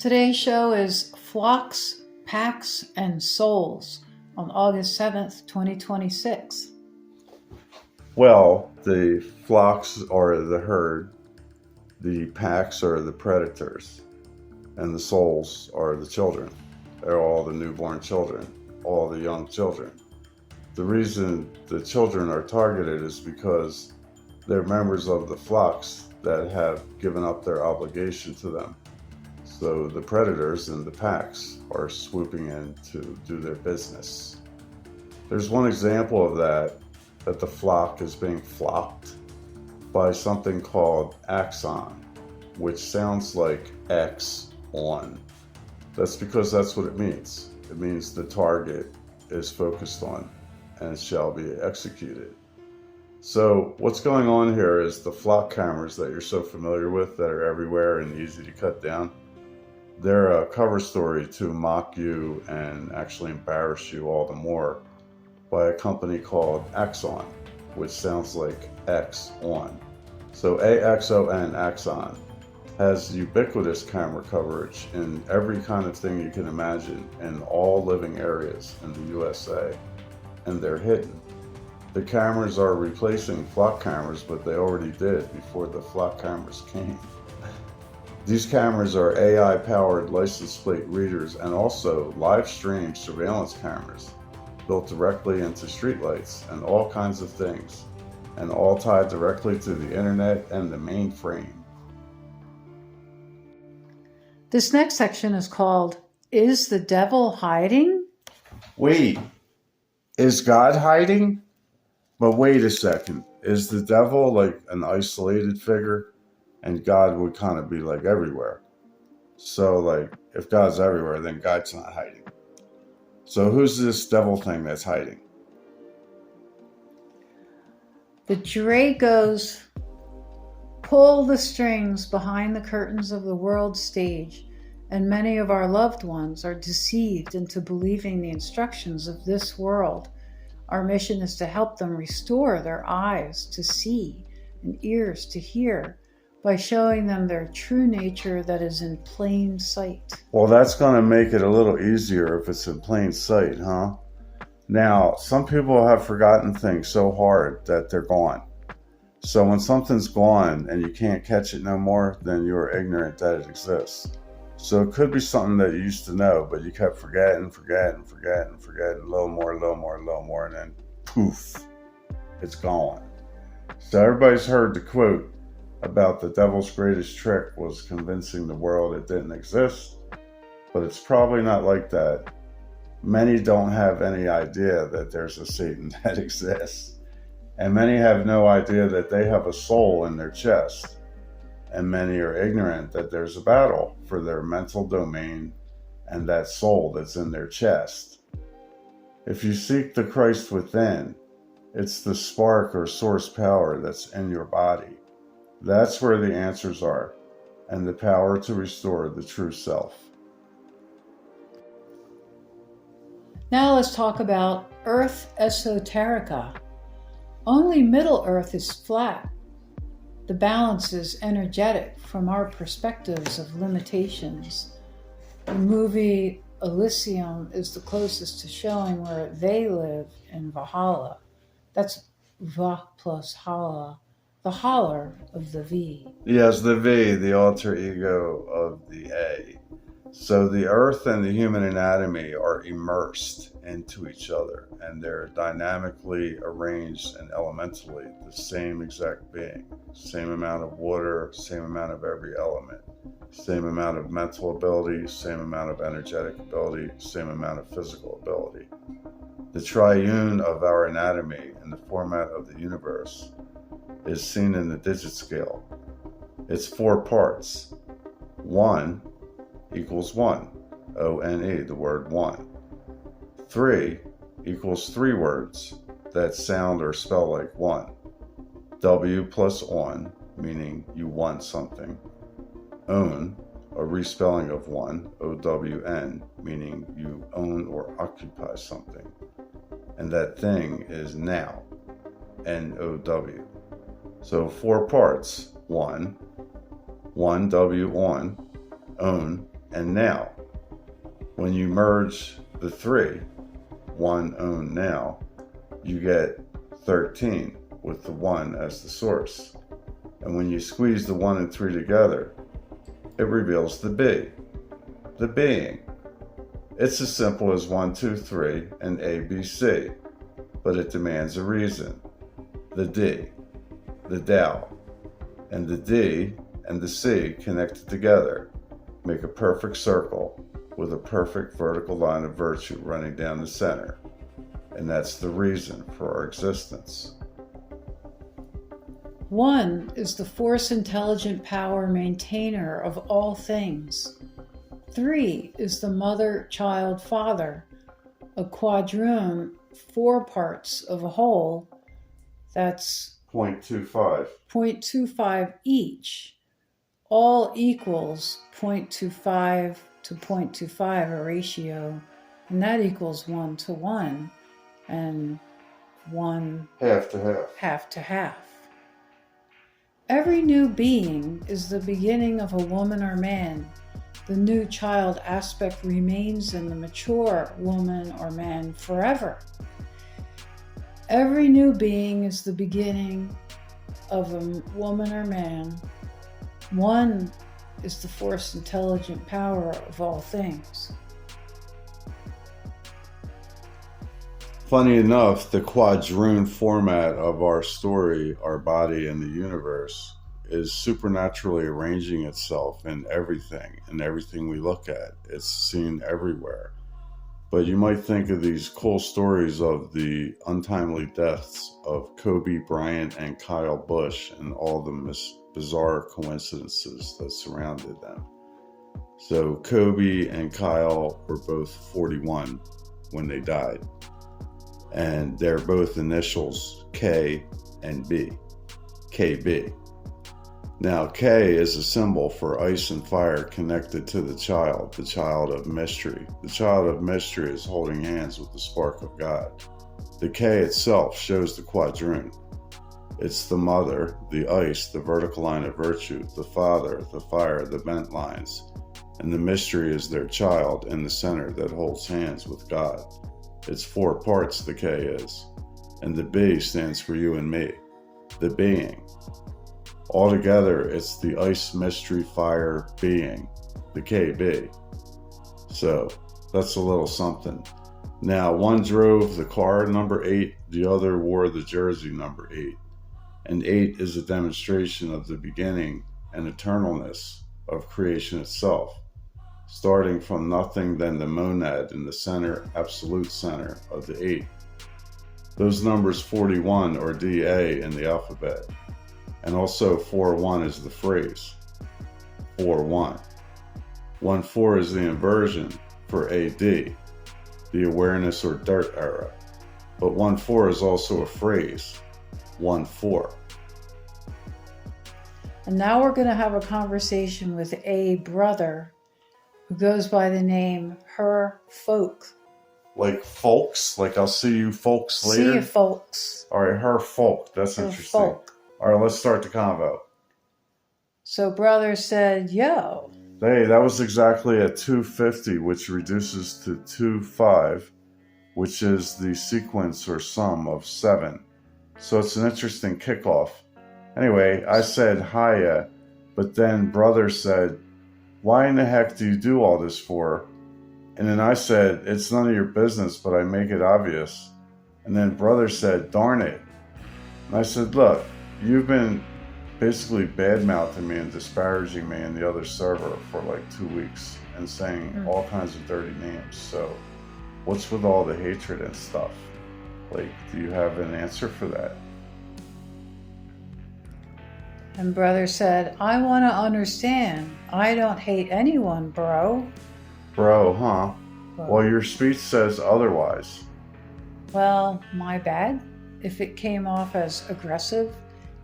Today's show is Flocks, Packs, and Souls on August 7th, 2026. Well, the flocks are the herd, the packs are the predators, and the souls are the children. They're all the newborn children, all the young children. The reason the children are targeted is because they're members of the flocks that have given up their obligation to them. So the predators and the packs are swooping in to do their business. There's one example of that the flock is being flocked by something called axon, which sounds like X on. That's because that's what it means. It means the target is focused on and shall be executed. So what's going on here is the flock cameras that you're so familiar with that are everywhere and easy to cut down. They're a cover story to mock you and actually embarrass you all the more by a company called Axon, which sounds like X on. So AXON, Axon, has ubiquitous camera coverage in every kind of thing you can imagine in all living areas in the USA, and they're hidden. The cameras are replacing flock cameras, but they already did before the flock cameras came. These cameras are AI-powered license plate readers and also live stream surveillance cameras built directly into streetlights and all kinds of things, and all tied directly to the internet and the mainframe. This next section is called, Is the Devil Hiding? Wait, is God hiding? But wait a second, is the devil like an isolated figure? And God would kind of be like everywhere. So like, if God's everywhere, then God's not hiding. So who's this devil thing that's hiding? The Dragos pull the strings behind the curtains of the world stage, and many of our loved ones are deceived into believing the instructions of this world. Our mission is to help them restore their eyes to see and ears to hear by showing them their true nature that is in plain sight. Well, that's going to make it a little easier if it's in plain sight, huh? Now, some people have forgotten things so hard that they're gone. So when something's gone and you can't catch it no more, then you're ignorant that it exists. So it could be something that you used to know, but you kept forgetting, a little more, and then poof, it's gone. So everybody's heard the quote about the devil's greatest trick was convincing the world it didn't exist, but it's probably not like that. Many don't have any idea that there's a Satan that exists, and many have no idea that they have a soul in their chest, and many are ignorant that there's a battle for their mental domain and that soul that's in their chest. If you seek the Christ within, it's the spark or source power that's in your body. That's where the answers are, and the power to restore the true self. Now let's talk about Earth Esoterica. Only Middle Earth is flat. The balance is energetic from our perspectives of limitations. The movie Elysium is the closest to showing where they live in Vahallah. That's Va plus Hallah, the holler of the V. Yes, the V, the alter ego of the A. So the earth and the human anatomy are immersed into each other, and they're dynamically arranged and elementally the same exact being. Same amount of water, same amount of every element, same amount of mental ability, same amount of energetic ability, same amount of physical ability. The triune of our anatomy in the format of the universe is seen in the digit scale. It's 4 parts. 1 equals 1, O-N-E, the word 1. 3 equals 3 words that sound or spell like 1. W plus on, meaning you want something. Own, a respelling of 1, O-W-N, meaning you own or occupy something. And that thing is now, N-O-W. So 4 parts. 1, W on, own, and now. When you merge the three, one own now, you get 13 with the 1 as the source. And when you squeeze the 1 and 3 together, it reveals the B, the being. It's as simple as 1, 2, 3 and A, B, C, but it demands a reason. The D, the Tao, and the D and the C connected together make a perfect circle with a perfect vertical line of virtue running down the center. And that's the reason for our existence. 1 is the force intelligent power maintainer of all things. 3 is the mother, child, father, a quadrune, 4 parts of a whole. That's 0.25. 0.25 each. All equals 0.25 to 0.25, a ratio, and that equals 1 to 1, and 1 half to half. Half to half. Every new being is the beginning of a woman or man. The new child aspect remains in the mature woman or man forever. Every new being is the beginning of a woman or man. 1 is the force intelligent power of all things. Funny enough, the quadrune format of our story, our body, and the universe is supernaturally arranging itself in everything we look at. It's seen everywhere. But you might think of these cool stories of the untimely deaths of Kobe Bryant and Kyle Busch and all the bizarre coincidences that surrounded them. So Kobe and Kyle were both 41 when they died. And they're both initials K and B, KB. Now K is a symbol for ice and fire connected to the child of mystery. The child of mystery is holding hands with the spark of God. The K itself shows the quadrune. It's the mother, the ice, the vertical line of virtue, the father, the fire, the bent lines. And the mystery is their child in the center that holds hands with God. It's 4 parts, the K is. And the B stands for you and me, the being. Altogether, it's the ice, mystery, fire, being, the KB. So, that's a little something. Now, one drove the car number 8, the other wore the jersey number 8. And 8 is a demonstration of the beginning and eternalness of creation itself. Starting from nothing, then the monad in the center, absolute center of the 8. Those numbers 41 or DA in the alphabet. And also 4-1 is the phrase. 4-1. 1-4 is the inversion for AD, the awareness or dirt era. But 1-4 is also a phrase. 1-4. And now we're going to have a conversation with a brother who goes by the name Her Folk. Like folks? Like I'll see you folks later? See you folks. All right, Her Folk. That's Her interesting. Folk. All right, let's start the convo. So brother said, yo. Hey, that was exactly at 250, which reduces to 25, which is the sequence or sum of 7. So it's an interesting kickoff. Anyway, I said hiya, but then brother said, why in the heck do you do all this for? And then I said, it's none of your business, but I make it obvious. And then brother said, darn it. And I said, look, you've been basically bad-mouthing me and disparaging me in the other server for like 2 weeks and saying all kinds of dirty names. So what's with all the hatred and stuff? Like, do you have an answer for that? And brother said, I want to understand. I don't hate anyone, bro. Bro, huh? Bro. Well, your speech says otherwise. Well, my bad. If it came off as aggressive,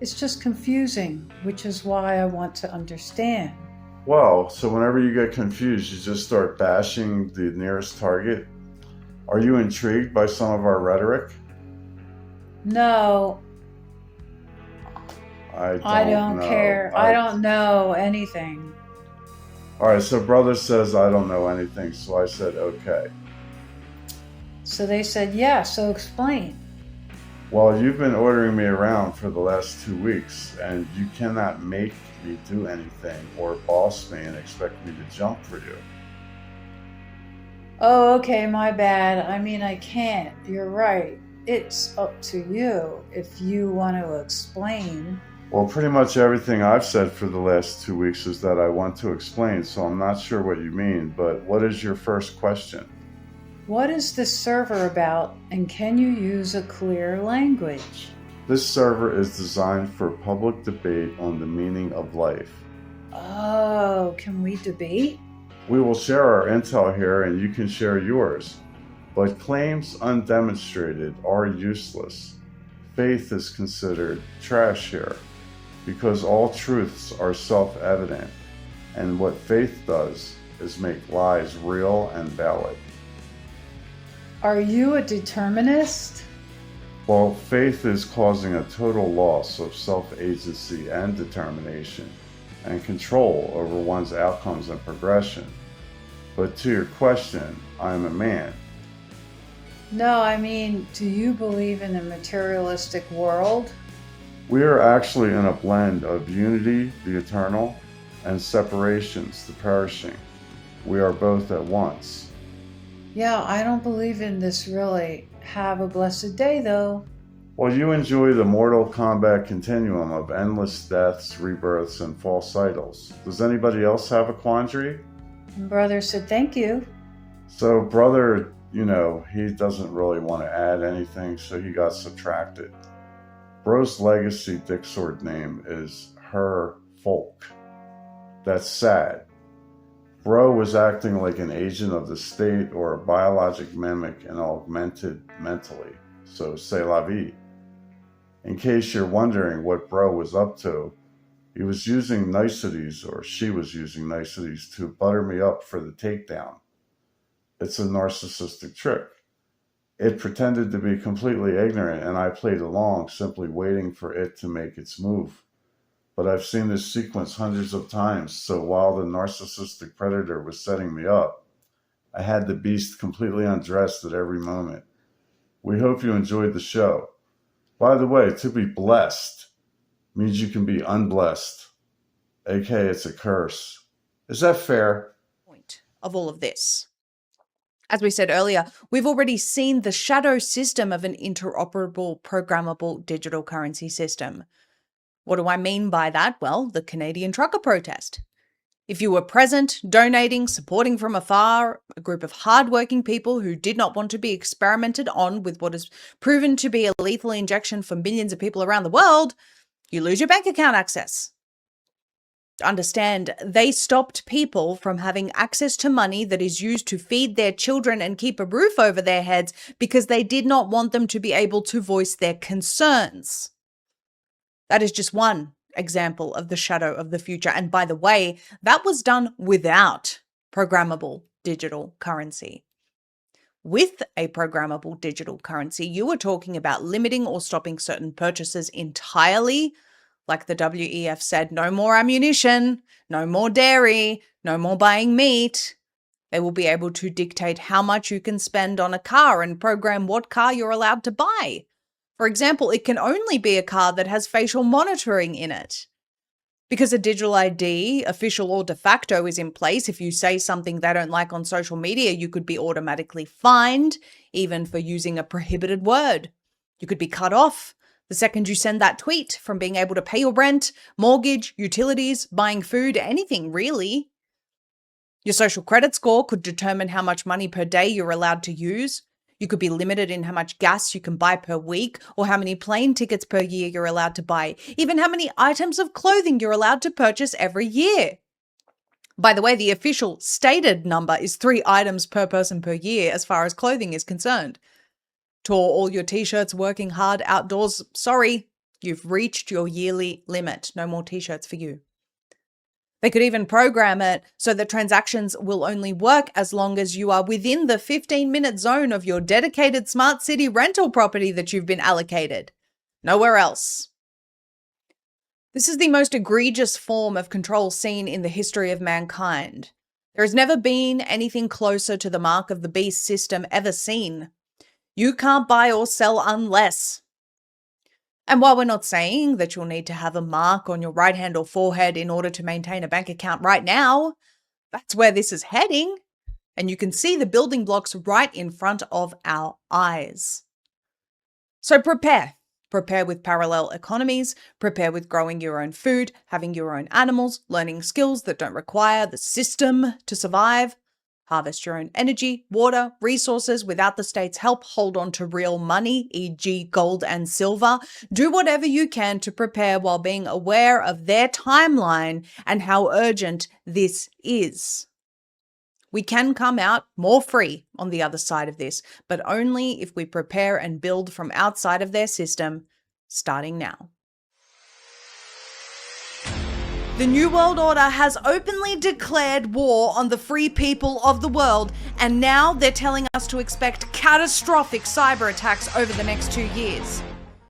it's just confusing, which is why I want to understand. Well, so whenever you get confused, you just start bashing the nearest target? Are you intrigued by some of our rhetoric? No. I don't care. I don't know anything. All right, so brother says I don't know anything, so I said okay. So they said, yeah, so explain. Well, you've been ordering me around for the last 2 weeks, and you cannot make me do anything or boss me and expect me to jump for you. Oh, okay, my bad. I mean, I can't. You're right. It's up to you if you want to explain. Well, pretty much everything I've said for the last 2 weeks is that I want to explain, so I'm not sure what you mean, but what is your first question? What is this server about, and can you use a clear language? This server is designed for public debate on the meaning of life. Oh, can we debate? We will share our intel here and you can share yours, but claims undemonstrated are useless. Faith is considered trash here because all truths are self-evident, and what faith does is make lies real and valid. Are you a determinist? Well, faith is causing a total loss of self-agency and determination and control over one's outcomes and progression. But to your question, I am a man. No, I mean, do you believe in a materialistic world? We are actually in a blend of unity, the eternal, and separations, the perishing. We are both at once. Yeah, I don't believe in this really. Have a blessed day, though. Well, you enjoy the Mortal Kombat continuum of endless deaths, rebirths, and false idols. Does anybody else have a quandary? Brother said thank you. So brother, he doesn't really want to add anything, so he got subtracted. Bro's legacy Dick Sword name is Her Folk. That's sad. Bro was acting like an agent of the state or a biologic mimic and augmented mentally, so c'est la vie. In case you're wondering what Bro was up to, he was using niceties, or she was using niceties, to butter me up for the takedown. It's a narcissistic trick. It pretended to be completely ignorant, and I played along, simply waiting for it to make its move. But I've seen this sequence hundreds of times, so while the narcissistic predator was setting me up, I had the beast completely undressed at every moment. We hope you enjoyed the show. By the way, to be blessed means you can be unblessed, aka it's a curse. Is that fair? Point of all of this. As we said earlier, we've already seen the shadow system of an interoperable, programmable digital currency system. What do I mean by that? Well, the Canadian trucker protest. If you were present, donating, supporting from afar, a group of hardworking people who did not want to be experimented on with what is proven to be a lethal injection for millions of people around the world, you lose your bank account access. Understand, they stopped people from having access to money that is used to feed their children and keep a roof over their heads because they did not want them to be able to voice their concerns. That is just one example of the shadow of the future. And by the way, that was done without programmable digital currency. With a programmable digital currency, you are talking about limiting or stopping certain purchases entirely. Like the WEF said, no more ammunition, no more dairy, no more buying meat. They will be able to dictate how much you can spend on a car and program what car you're allowed to buy. For example, it can only be a car that has facial monitoring in it. Because a digital ID, official or de facto, is in place, if you say something they don't like on social media, you could be automatically fined, even for using a prohibited word. You could be cut off the second you send that tweet from being able to pay your rent, mortgage, utilities, buying food, anything really. Your social credit score could determine how much money per day you're allowed to use. You could be limited in how much gas you can buy per week, or how many plane tickets per year you're allowed to buy, even how many items of clothing you're allowed to purchase every year. By the way, the official stated number is 3 items per person per year as far as clothing is concerned. Tore all your t-shirts working hard outdoors, sorry, you've reached your yearly limit. No more t-shirts for you. They could even program it so that transactions will only work as long as you are within the 15-minute zone of your dedicated smart city rental property that you've been allocated. Nowhere else. This is the most egregious form of control seen in the history of mankind. There has never been anything closer to the mark of the beast system ever seen. You can't buy or sell unless. And while we're not saying that you'll need to have a mark on your right hand or forehead in order to maintain a bank account right now, that's where this is heading. And you can see the building blocks right in front of our eyes. So prepare. Prepare with parallel economies, prepare with growing your own food, having your own animals, learning skills that don't require the system to survive. Harvest your own energy, water, resources without the state's help. Hold on to real money, e.g. gold and silver. Do whatever you can to prepare while being aware of their timeline and how urgent this is. We can come out more free on the other side of this, but only if we prepare and build from outside of their system, starting now. The New World Order has openly declared war on the free people of the world, and now they're telling us to expect catastrophic cyber attacks over the next 2 years.